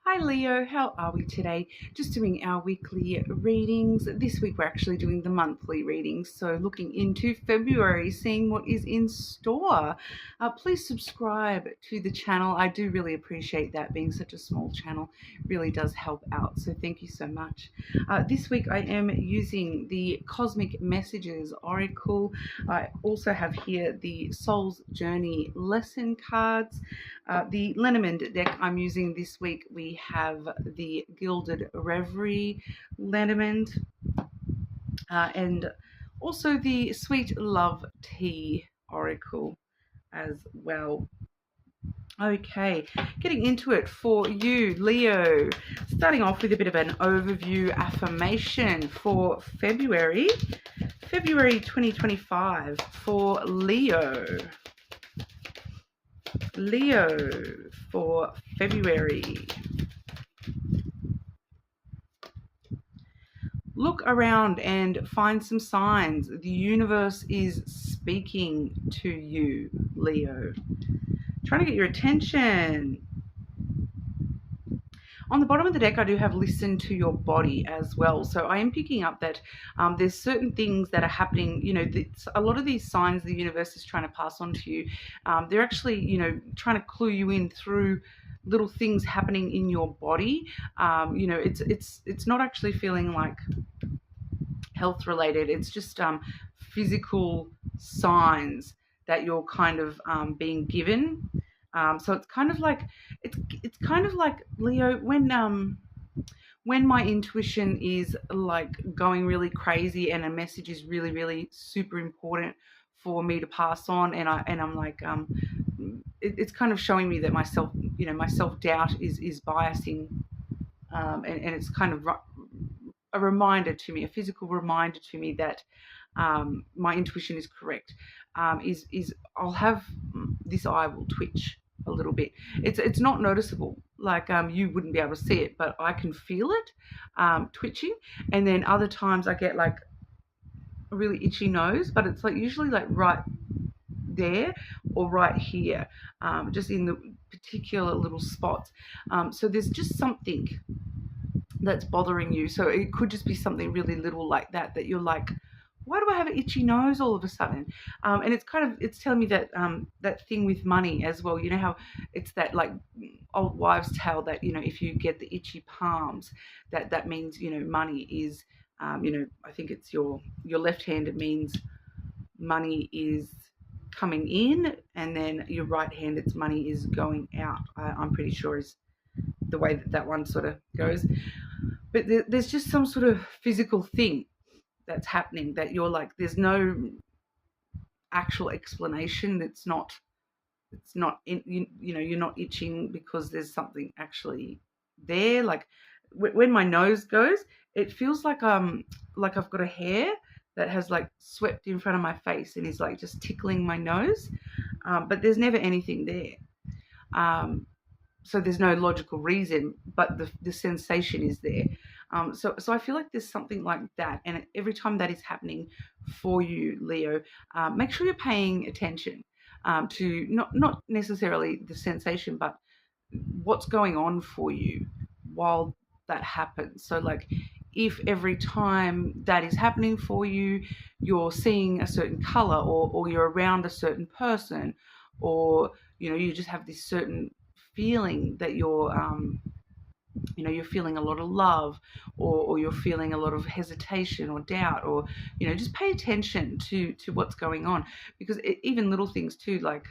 Hi Leo, how are we today? Just doing our weekly readings. This week we're actually doing the monthly readings, so looking into February, seeing what is in store. Please subscribe to the channel. I do really appreciate that. Being such a small channel really does help out, so thank you so much. This week I am using the Cosmic Messages Oracle. I also have here the Soul's Journey lesson cards. The lenormand deck I'm using this week, we have the Gilded Reverie lenormand and also the Sweet Love Tea Oracle as well. Okay, getting into it for you, Leo. Starting off with a bit of an overview affirmation for February 2025 for Leo. Leo for February. Look around and find some signs. The universe is speaking to you, Leo. Trying to get your attention. On the bottom of the deck, I do have listen to your body as well. So I am picking up that there's certain things that are happening. You know, a lot of these signs the universe is trying to pass on to you. They're actually, trying to clue you in through little things happening in your body. It's not actually feeling like health related. It's just physical signs that you're kind of being given. So it's kind of like Leo, when my intuition is like going really crazy and a message is really really super important for me to pass on, and I'm like it's kind of showing me that my self doubt is biasing, and it's kind of a reminder to me, a physical reminder to me that my intuition is correct. Is I'll have this eye will twitch a little bit. It's not noticeable, like you wouldn't be able to see it, but I can feel it twitching. And then other times I get like a really itchy nose, but it's like usually like right there or right here, just in the particular little spots. So there's just something that's bothering you. So it could just be something really little like that you're like, why do I have an itchy nose all of a sudden? And it's telling me that that thing with money as well. You know how it's that like old wives' tale that if you get the itchy palms, that means money is I think it's your left hand. It means money is coming in, and then your right hand, it's money is going out. I'm pretty sure is the way that one sort of goes. But there's just some sort of physical thing that's happening that you're like, there's no actual explanation. It's not you're not itching because there's something actually there. Like when my nose goes, it feels like I've got a hair that has like swept in front of my face and is like just tickling my nose, but there's never anything there. So there's no logical reason, but the sensation is there. So I feel like there's something like that, and every time that is happening for you, Leo, make sure you're paying attention to not necessarily the sensation, but what's going on for you while that happens. So like, if every time that is happening for you, you're seeing a certain color, or you're around a certain person, or you just have this certain feeling that you're feeling a lot of love, or you're feeling a lot of hesitation or doubt, or just pay attention to what's going on, because even little things too, like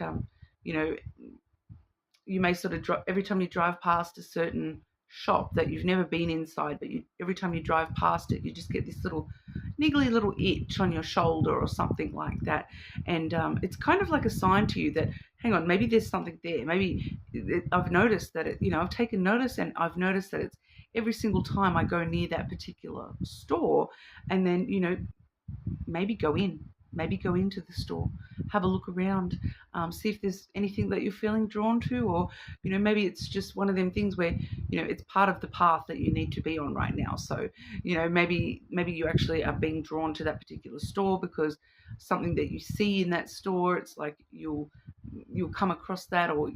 you may sort of every time you drive past a certain shop that you've never been inside, but every time you drive past it, you just get this little niggly little itch on your shoulder or something like that. And it's kind of like a sign to you that, hang on, maybe there's something there. Maybe I've noticed that I've taken notice, and I've noticed that it's every single time I go near that particular store. And then maybe go into the store, have a look around, see if there's anything that you're feeling drawn to, or maybe it's just one of them things where it's part of the path that you need to be on right now. So maybe you actually are being drawn to that particular store because something that you see in that store, it's like you'll come across that, or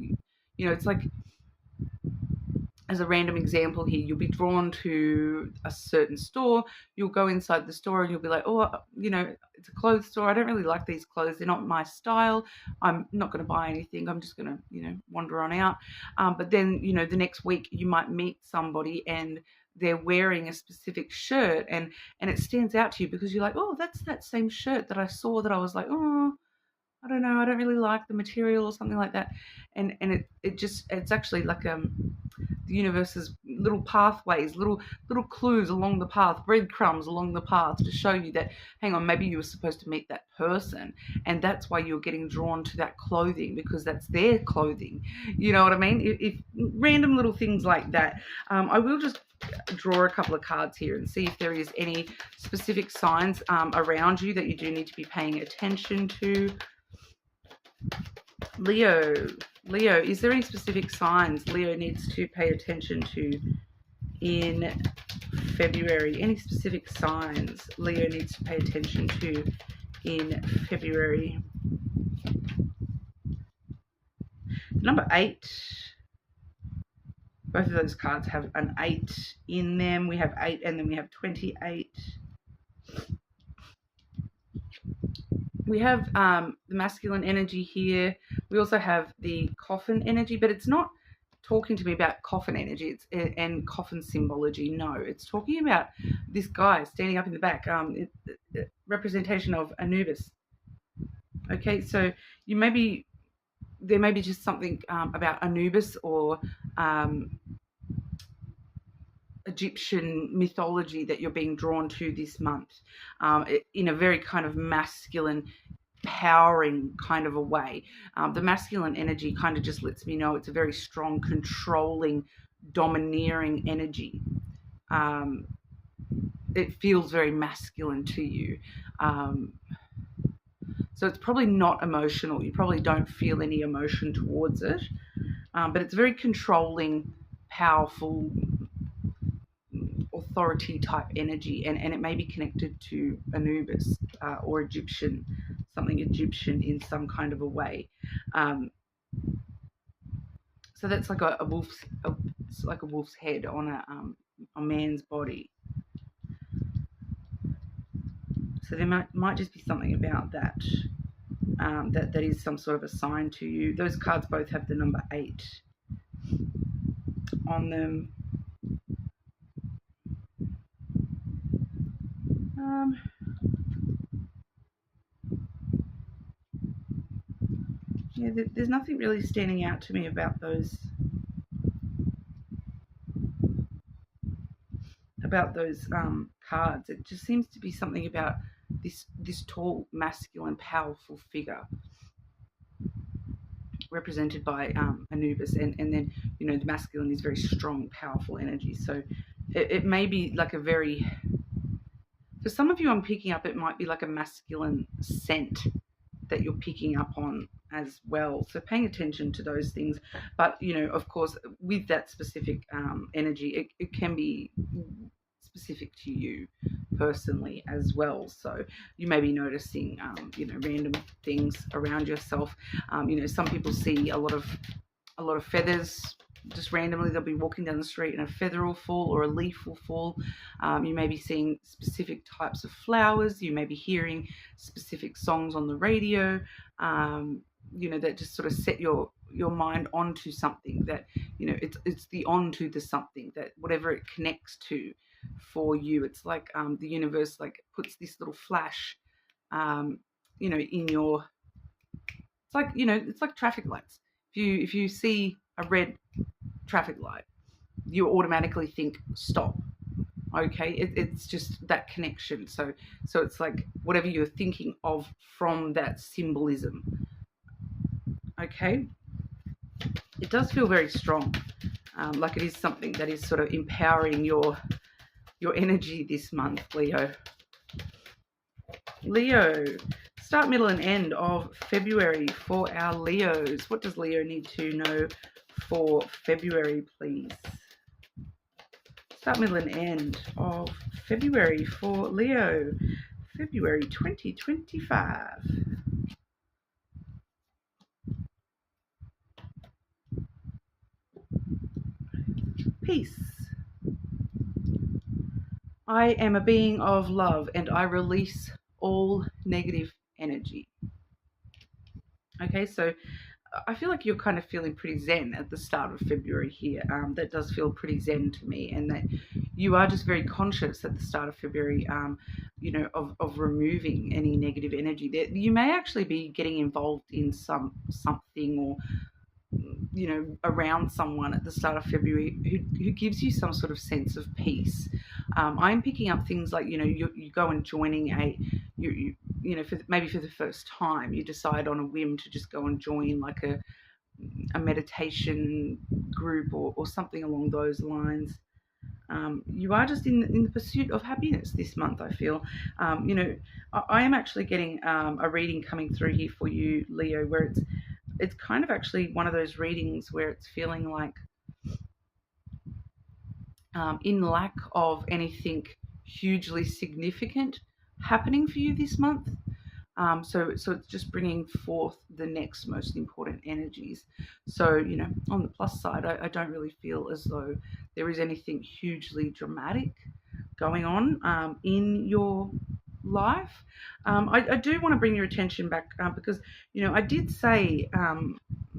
it's like as a random example here, you'll be drawn to a certain store. You'll go inside the store and you'll be like, oh, it's a clothes store. I don't really like these clothes. They're not my style. I'm not going to buy anything. I'm just going to, wander on out. But then, the next week you might meet somebody and they're wearing a specific shirt and it stands out to you because you're like, oh, that's that same shirt that I saw that I was like, oh, I don't know, I don't really like the material or something like that. And it's actually like the universe's little pathways, little clues along the path, breadcrumbs along the path to show you that, hang on, maybe you were supposed to meet that person, and that's why you're getting drawn to that clothing because that's their clothing. You know what I mean? If random little things like that. I will just draw a couple of cards here and see if there is any specific signs around you that you do need to be paying attention to. Leo, is there any specific signs Leo needs to pay attention to in February? Any specific signs Leo needs to pay attention to in February? Number 8. Both of those cards have an 8 in them. We have 8 and then we have 28. We have the masculine energy here. We also have the coffin energy, but it's not talking to me about coffin energy and coffin symbology. No, it's talking about this guy standing up in the back, representation of Anubis. Okay, so there may be just something about Anubis or Egyptian mythology that you're being drawn to this month, in a very kind of masculine, powering kind of a way. The masculine energy kind of just lets me know it's a very strong, controlling, domineering energy. It feels very masculine to you. So it's probably not emotional. You probably don't feel any emotion towards it. But it's very controlling, powerful, authority type energy, and it may be connected to Anubis or Egyptian, something Egyptian in some kind of a way. So that's like a wolf's, it's like a wolf's head on a man's body. So there might just be something about that. That is some sort of a sign to you. Those cards both have the number 8 on them. Yeah, there's nothing really standing out to me about those cards. It just seems to be something about this tall, masculine, powerful figure represented by Anubis, and then the masculine is very strong, powerful energy. So it may be like a very, for some of you I'm picking up, it might be like a masculine scent that you're picking up on as well. So paying attention to those things. But, of course, with that specific energy, it can be specific to you personally as well. So you may be noticing, random things around yourself. Some people see a lot of feathers. Just randomly, they'll be walking down the street and a feather will fall or a leaf will fall. You may be seeing specific types of flowers. You may be hearing specific songs on the radio, that just sort of set your mind onto something that, it's the onto the something that whatever it connects to for you. It's like the universe puts this little flash, in your, it's like traffic lights. If you see a red traffic light, you automatically think stop. Okay, it's just that connection. So it's like whatever you're thinking of from that symbolism. Okay, it does feel very strong, like it is something that is sort of empowering your energy this month, Leo. Start, middle and end of February for our Leos. What does Leo need to know for February, please? Start, middle and end of February for Leo. February 2025. Peace. I am a being of love and I release all negative energy. Okay, so I feel like you're kind of feeling pretty zen at the start of February here. That does feel pretty zen to me, and that you are just very conscious at the start of February, of removing any negative energy. That you may actually be getting involved in something or around someone at the start of February who gives you some sort of sense of peace. I'm picking up things like you go and joining maybe for the first time you decide on a whim to just go and join like a meditation group or something along those lines. You are just in the pursuit of happiness this month, I feel. I am actually getting a reading coming through here for you, Leo, where it's kind of actually one of those readings where it's feeling like in lack of anything hugely significant happening for you this month. So it's just bringing forth the next most important energies. So, on the plus side, I don't really feel as though there is anything hugely dramatic going on in your life. I do want to bring your attention back because, I did say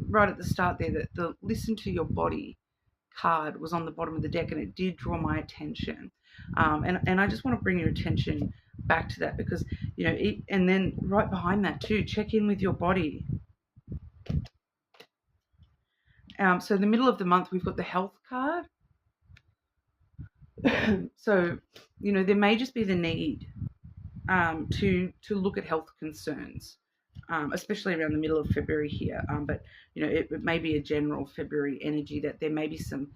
right at the start there that the listen to your body card was on the bottom of the deck and it did draw my attention. And I just want to bring your attention back to that because, and then right behind that too, check in with your body. So in the middle of the month, we've got the health card. So, there may just be the need to look at health concerns, especially around the middle of February here. But, it may be a general February energy that there may be some,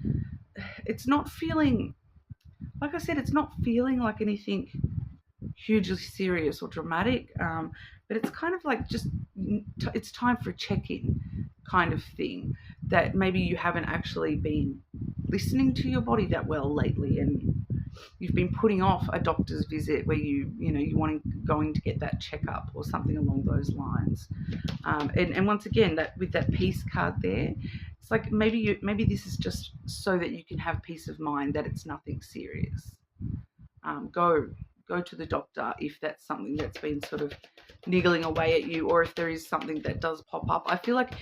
it's not feeling, like I said, it's not feeling like anything hugely serious or dramatic, but it's kind of like just it's time for a check-in kind of thing, that maybe you haven't actually been listening to your body that well lately, and you've been putting off a doctor's visit where you going to get that checkup or something along those lines. And once again, that with that peace card there, it's like maybe this is just so that you can have peace of mind that it's nothing serious. Go to the doctor if that's something that's been sort of niggling away at you, or if there is something that does pop up. I feel like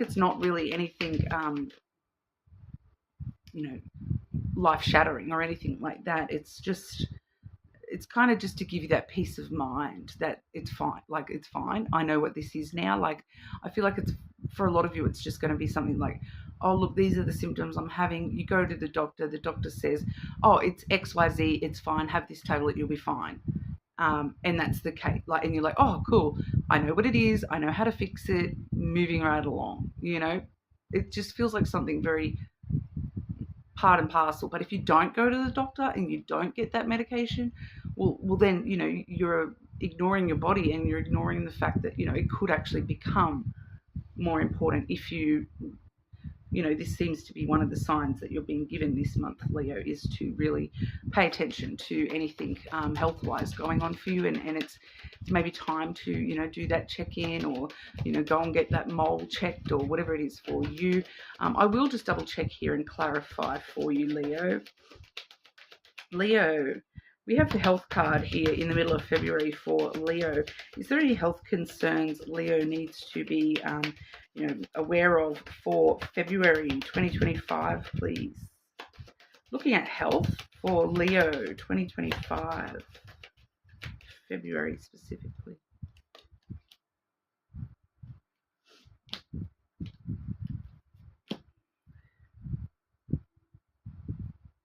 it's not really anything life shattering or anything like that. It's kind of just to give you that peace of mind that it's fine. Like, it's fine. I know what this is now. Like, I feel like it's, for a lot of you, it's just going to be something like, oh, look, these are the symptoms I'm having. You go to the doctor says, oh, it's XYZ, it's fine, have this tablet, you'll be fine. And that's the case. Like, and you're like, oh, cool, I know what it is, I know how to fix it, moving right along. It just feels like something very part and parcel. But if you don't go to the doctor and you don't get that medication, well then, you're ignoring your body, and you're ignoring the fact that, it could actually become more important if this seems to be one of the signs that you're being given this month, Leo, is to really pay attention to anything health-wise going on for you, and it's maybe time to do that check-in, or go and get that mole checked, or whatever it is for you. I will just double check here and clarify for you, Leo. We have the health card here in the middle of February for Leo. Is there any health concerns Leo needs to be aware of for February 2025, please? Looking at health for Leo 2025, February specifically.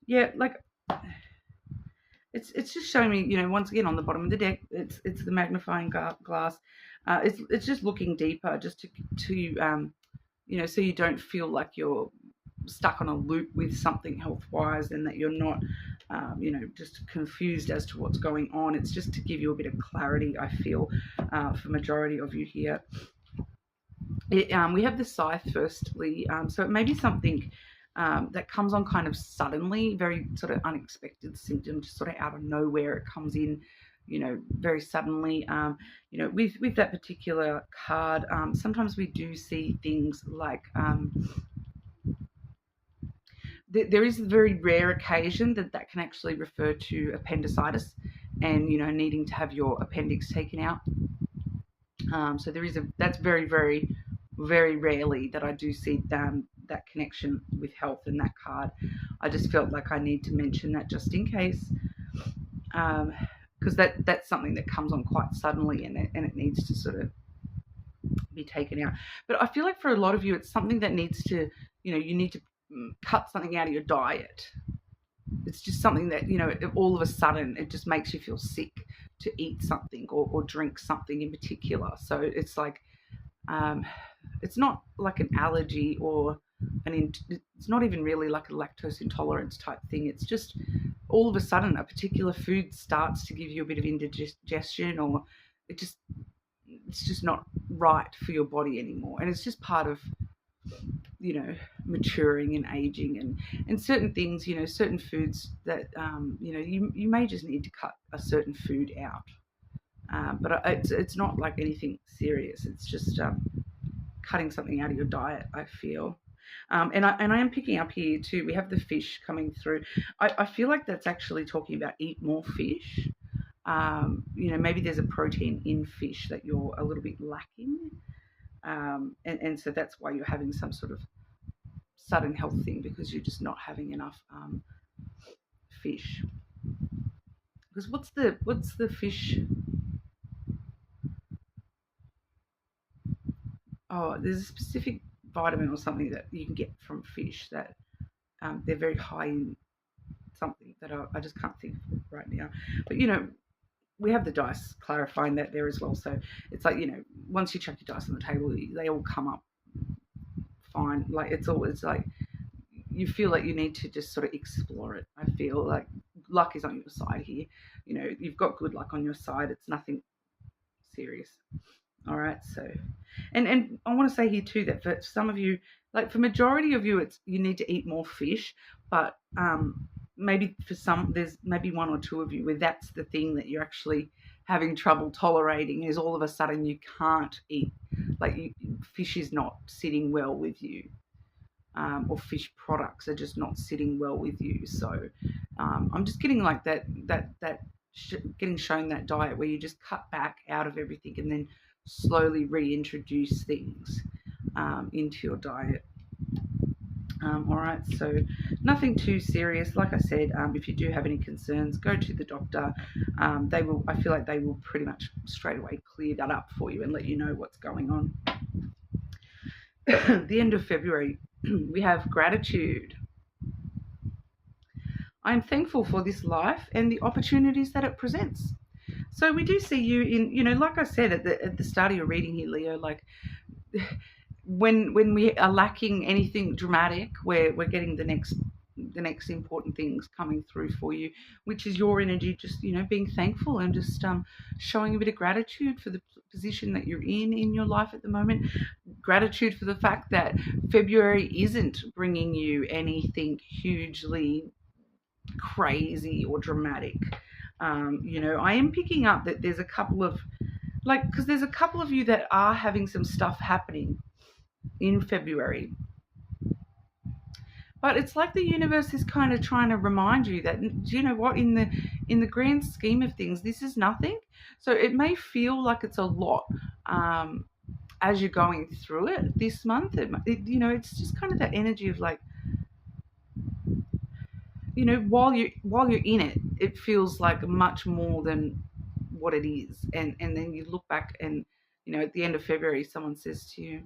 Yeah, like, it's just showing me, once again, on the bottom of the deck, it's the magnifying glass. It's just looking deeper, just to so you don't feel like you're stuck on a loop with something health-wise, and that you're not, just confused as to what's going on. It's just to give you a bit of clarity, I feel, for majority of you here. We have the scythe firstly, so it may be something that comes on kind of suddenly, very sort of unexpected symptom, just sort of out of nowhere. It comes in, very suddenly. With that particular card, sometimes we do see things like there is a very rare occasion that can actually refer to appendicitis and, needing to have your appendix taken out. So that's very, very, very rarely that I do see that connection with health in that card. I just felt like I need to mention that just in case, because that's something that comes on quite suddenly, and it needs to sort of be taken out. But I feel like for a lot of you, it's something that needs to, you need to cut something out of your diet. It's just something that, all of a sudden it just makes you feel sick to eat something or drink something in particular. So it's like, it's not like an allergy or it's not even really like a lactose intolerance type thing. It's just all of a sudden a particular food starts to give you a bit of indigestion, or it's just not right for your body anymore. And it's just part of, maturing and aging, and certain things, certain foods that, you may just need to cut a certain food out. But it's not like anything serious. It's just cutting something out of your diet, I feel. And I am picking up here too, we have the fish coming through. I feel like that's actually talking about eat more fish. Maybe there's a protein in fish that you're a little bit lacking. And so that's why you're having some sort of sudden health thing, because you're just not having enough fish. Because what's the fish? Oh, there's a specific vitamin or something that you can get from fish that they're very high in something that I just can't think of right now. But we have the dice clarifying that there as well. So it's like, once you chuck your dice on the table, they all come up fine. Like it's always like you feel like you need to just sort of explore it. I feel like luck is on your side here. You've got good luck on your side. It's nothing serious. All right. So, and I want to say here too that for some of you, like for majority of you, it's you need to eat more fish, but maybe for some, there's maybe one or two of you where that's the thing that you're actually having trouble tolerating, is all of a sudden you can't eat, like fish is not sitting well with you, or fish products are just not sitting well with you. So I'm just getting like getting shown that diet where you just cut back out of everything and then slowly reintroduce things into your diet. All right, so nothing too serious. Like I said, if you do have any concerns, go to the doctor. I feel like they will pretty much straight away clear that up for you and let you know what's going on. The end of February, we have gratitude. I am thankful for this life and the opportunities that it presents. So we do see you in, like I said at the start of your reading here, Leo, like when we are lacking anything dramatic, we're getting the next important things coming through for you, which is your energy, just, being thankful and just showing a bit of gratitude for the position that you're in your life at the moment. Gratitude for the fact that February isn't bringing you anything hugely crazy or dramatic. I am picking up that there's a couple of, because there's a couple of you that are having some stuff happening in February. But it's like the universe is kind of trying to remind you that, you know what, in the grand scheme of things, this is nothing. So it may feel like it's a lot as you're going through it this month. It's just kind of that energy of like, while you're in it, it feels like much more than what it is. And then you look back and, at the end of February, someone says to you,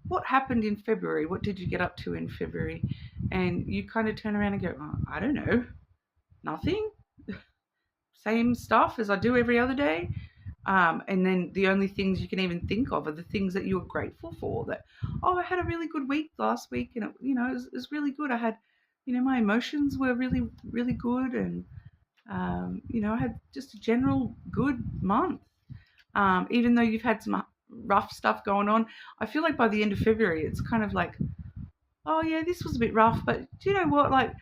what happened in February? What did you get up to in February? And you kind of turn around and go, oh, I don't know, nothing. Same stuff as I do every other day. And then the only things you can even think of are the things that you were grateful for. That, I had a really good week last week, and it was really good. I had, my emotions were really, really good, and I had just a general good month. Even though you've had some rough stuff going on, I feel like by the end of February, it's kind of like, oh yeah, this was a bit rough, but do you know what? Like,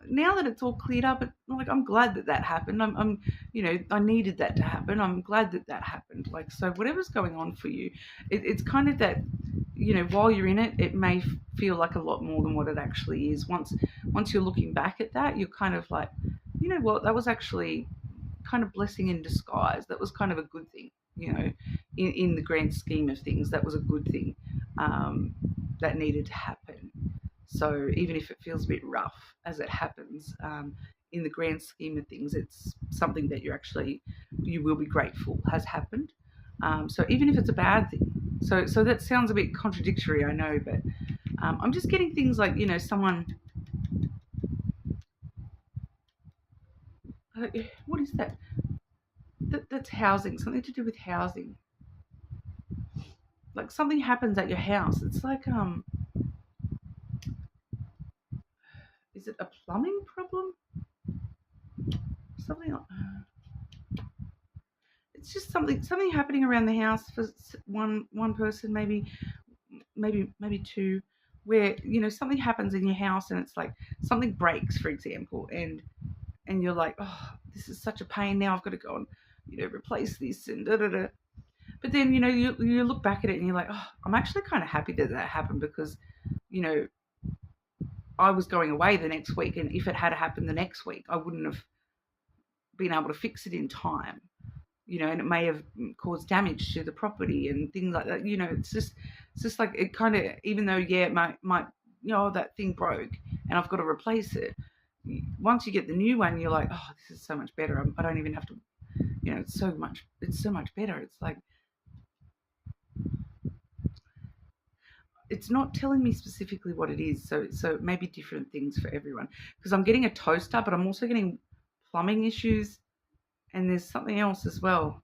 now that it's all cleared up, I'm glad that happened. I needed that to happen. I'm glad that happened. Like, so whatever's going on for you, it's kind of that, while you're in it, it may feel like a lot more than what it actually is. Once you're looking back at that, you're kind of like, you know what, that was actually kind of blessing in disguise. That was kind of a good thing, in the grand scheme of things. That was a good thing that needed to happen. So even if it feels a bit rough as it happens, in the grand scheme of things, it's something that you will be grateful has happened. So even if it's a bad thing, so that sounds a bit contradictory, I know, but I'm just getting things like, someone. What is that? That's housing, something to do with housing. Like something happens at your house. It's like is it a plumbing problem? Something like, it's just something happening around the house for one person, maybe two, where something happens in your house and it's like something breaks, for example, and you're like, oh, this is such a pain. Now I've got to go and replace this and da da da. But then you look back at it and you're like, oh, I'm actually kind of happy that happened, because I was going away the next week, and if it had happened the next week, I wouldn't have been able to fix it in time. And it may have caused damage to the property and things like that. It's just like, it kind of, even though, yeah, it might that thing broke and I've got to replace it. Once you get the new one, you're like, oh, this is so much better. I don't even have to, it's so much better. It's like, it's not telling me specifically what it is. So it may be different things for everyone, because I'm getting a toaster, but I'm also getting plumbing issues. And there's something else as well.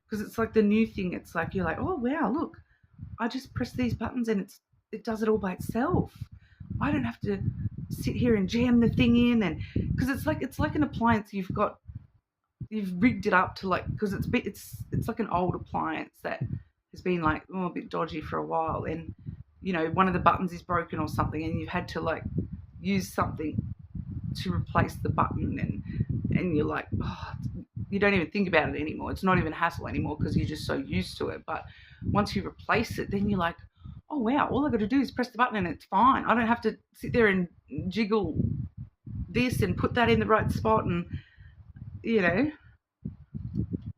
Because it's like the new thing. It's like, you're like, oh, wow, look, I just press these buttons and it does it all by itself. I don't have to sit here and jam the thing in. And because it's like an appliance you've rigged it up to, like, because it's like an old appliance that has been like, oh, a bit dodgy for a while. And, one of the buttons is broken or something, and you've had to like use something to replace the button, and you're like, oh, you don't even think about it anymore. It's not even hassle anymore because you're just so used to it. But once you replace it, then you're like, oh wow, all I got to do is press the button and it's fine. I don't have to sit there and jiggle this and put that in the right spot, and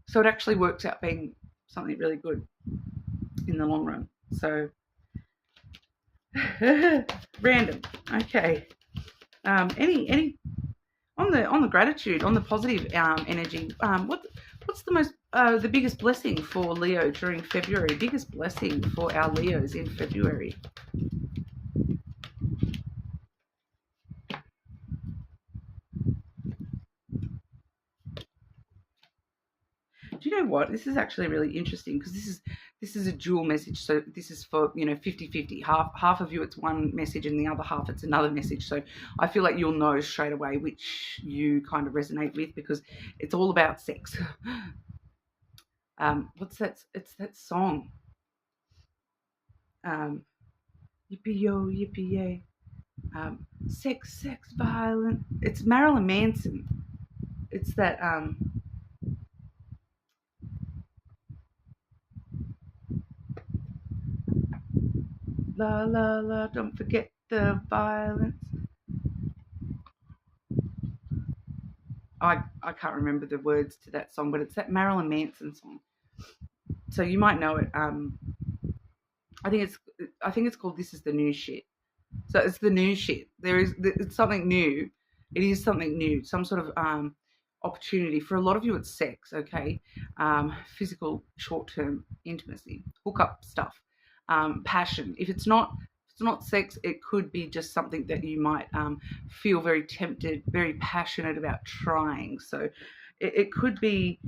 so it actually works out being something really good in the long run. So random. Okay. Any on the gratitude, on the positive energy, what's the biggest blessing for Leo during February? Biggest blessing for our Leos in February? Do you know what? This is actually really interesting, because this is a dual message. So this is for 50-50. Half of you it's one message, and the other half it's another message. So I feel like you'll know straight away which you kind of resonate with, because it's all about sex. What's that? It's that song. Yippee yo, yippee yay. Sex, violent. It's Marilyn Manson. It's that la la la, don't forget the violence. I can't remember the words to that song, but it's that Marilyn Manson song. So you might know it. I think it's called "This Is the New Shit." So it's the new shit. It's something new. It is something new. Some sort of opportunity. For a lot of you, it's sex. Okay, physical, short-term intimacy, hookup stuff, passion. If it's not sex, it could be just something that you might feel very tempted, very passionate about trying. So it could be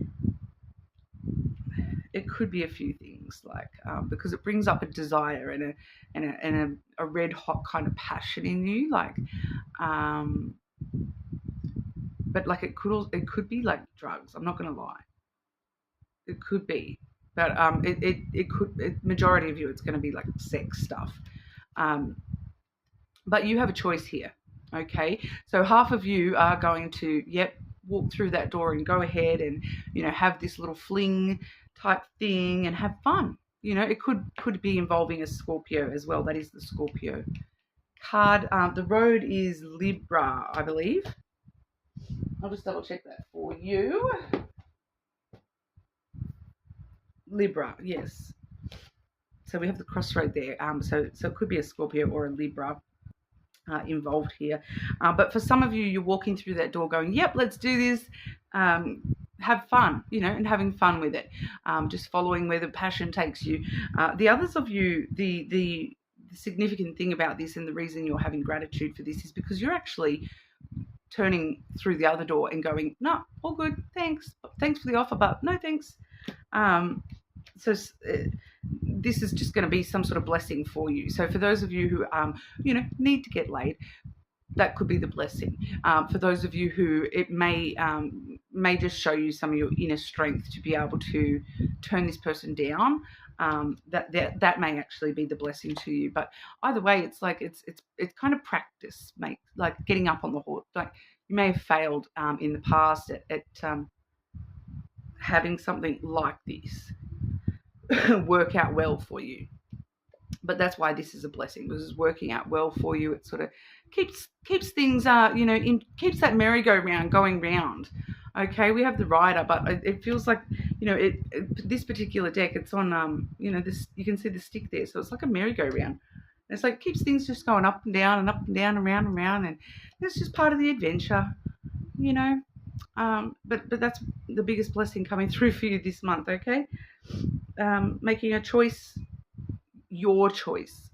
a few things, like because it brings up a desire and a red hot kind of passion in you, like but like it could be like drugs. I'm not going to lie, it could be, but it could, majority of you it's going to be like sex stuff. But you have a choice here, okay? So half of you are going to, walk through that door and go ahead and, have this little fling, type thing and have fun. It could be involving a Scorpio as well. That is the Scorpio card. The road is Libra, I believe. I'll just double check that for you. Libra, yes. So we have the crossroad there. So it could be a Scorpio or a Libra involved here. But for some of you, you're walking through that door going, yep, let's do this. Have fun, and having fun with it. Just following where the passion takes you. The others of you, the significant thing about this and the reason you're having gratitude for this is because you're actually turning through the other door and going, no, all good, thanks for the offer, but no thanks. So this is just going to be some sort of blessing for you. So for those of you who need to get laid, that could be the blessing. For those of you who it may just show you some of your inner strength to be able to turn this person down. That may actually be the blessing to you. But either way, it's like it's kind of practice, mate. Like getting up on the horse. Like you may have failed in the past at having something like this work out well for you. But that's why this is a blessing, because it's working out well for you. It sort of keeps things, keeps that merry-go-round going round. Okay, we have the rider, but it feels like, this particular deck, it's on, this, you can see the stick there. So it's like a merry-go-round. It's like keeps things just going up and down and up and down and round and round. And it's just part of the adventure, But that's the biggest blessing coming through for you this month, okay? Making a choice, your choice,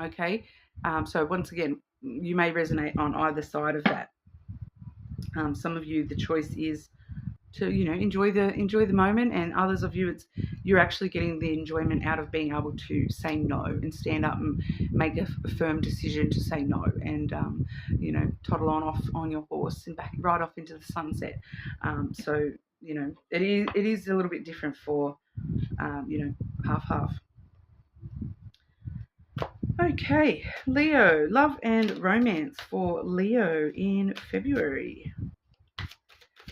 okay? So once again, you may resonate on either side of that. Some of you, the choice is to enjoy the moment, and others of you, you're actually getting the enjoyment out of being able to say no and stand up and make a firm decision to say no, and toddle off on your horse and back right off into the sunset. So it is a little bit different for half. Okay, Leo, love and romance for Leo in February.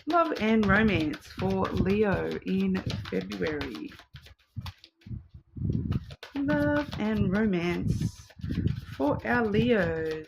Love and romance for Leo in February. Love and romance for our Leos.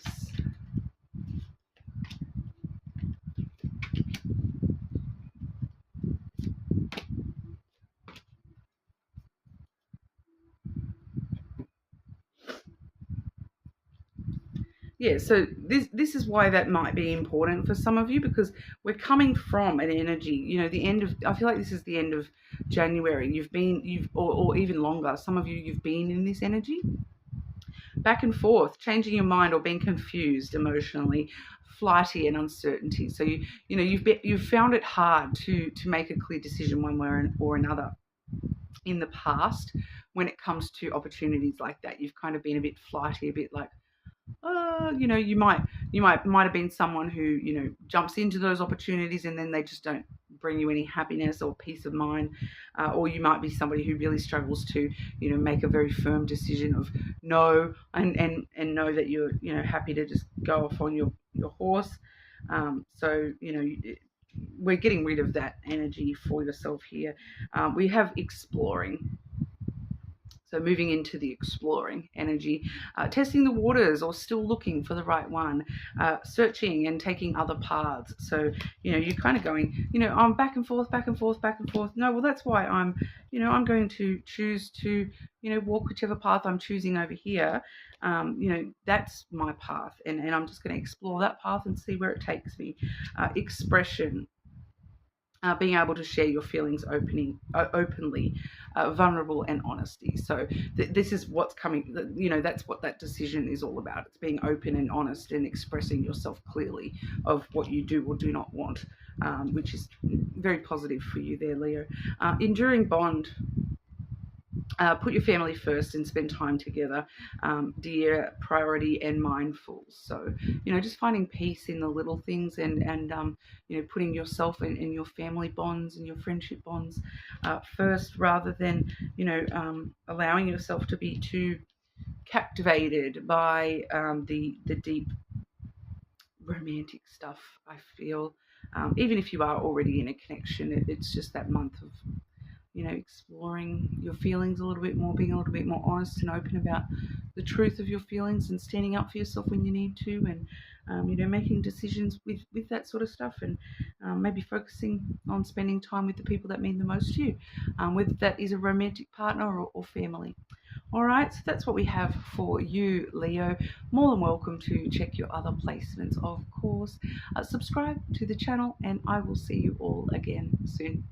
Yeah, so this is why that might be important for some of you, because we're coming from an energy, the end of, I feel like this is the end of January. Or even longer. Some of you, you've been in this energy, back and forth, changing your mind or being confused emotionally, flighty and uncertainty. So you've found it hard to make a clear decision one way or another in the past when it comes to opportunities like that. You've kind of been a bit flighty, a bit like, you might have been someone who jumps into those opportunities and then they just don't bring you any happiness or peace of mind, or you might be somebody who really struggles to make a very firm decision of no, and know that you're happy to just go off on your horse. So we're getting rid of that energy for yourself here. We have exploring. So moving into the exploring energy, testing the waters or still looking for the right one, searching and taking other paths. So, you're kind of going, I'm back and forth. No, well, that's why I'm going to choose to, walk whichever path I'm choosing over here. That's my path. And I'm just going to explore that path and see where it takes me. Expression. Being able to share your feelings openly, vulnerable and honesty. So this is what's coming, that's what that decision is all about. It's being open and honest and expressing yourself clearly of what you do or do not want, which is very positive for you there, Leo. Enduring bond. Put your family first and spend time together. Dear, priority and mindful. So, just finding peace in the little things and putting yourself and your family bonds and your friendship bonds first, rather than, allowing yourself to be too captivated by the deep romantic stuff, I feel. Even if you are already in a connection, it's just that month of exploring your feelings a little bit more, being a little bit more honest and open about the truth of your feelings, and standing up for yourself when you need to, and making decisions with that sort of stuff, and maybe focusing on spending time with the people that mean the most to you, whether that is a romantic partner or family. All right, so that's what we have for you, Leo. More than welcome to check your other placements, of course. Subscribe to the channel, and I will see you all again soon.